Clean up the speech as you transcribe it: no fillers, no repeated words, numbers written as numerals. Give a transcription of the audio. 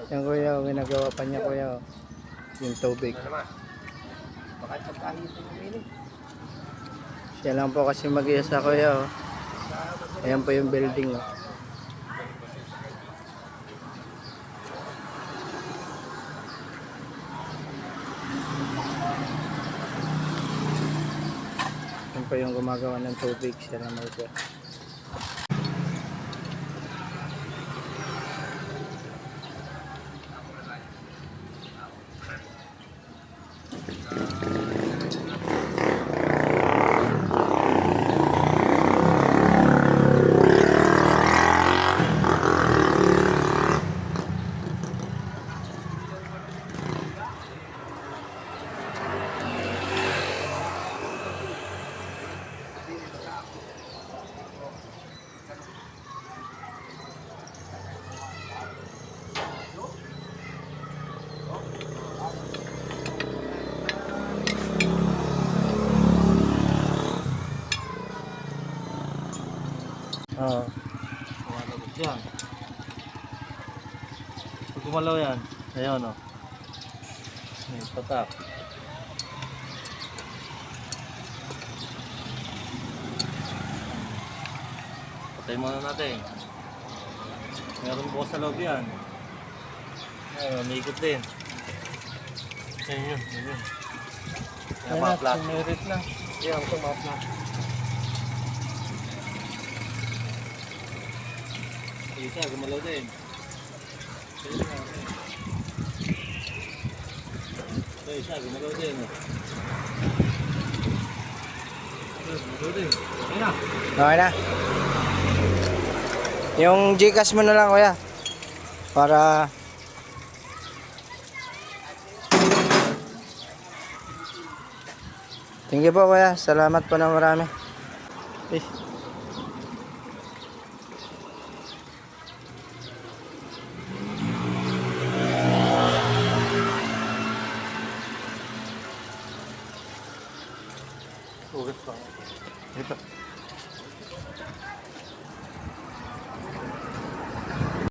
Yan kuya, ginagawa pa niya kuya. Yung tubig. Baka pagkahito yung mili. Siya lang po kasi mag-iisa kuya. Ayan po yung building. Yan po yung gumagawa ng tubig. Siya lang mag-iisa. Oo. Kumalabot yan. Pag gumalaw yan, ayun o. May patak. Patay muna natin. Meron bukas sa loob yan. Ayun, may ikot din. Ayun yun, yun. Ayan, mga flat. Sumirit na. Ayan, ito mga flat. Isa, gumalaw din. Ito isa, gumalaw din. Gumalaw din. Okay na. Okay na. Yung Gcash mo na lang kuya. Para thank you po kuya. Salamat po na marami. Peace. Ugat pa. Ito.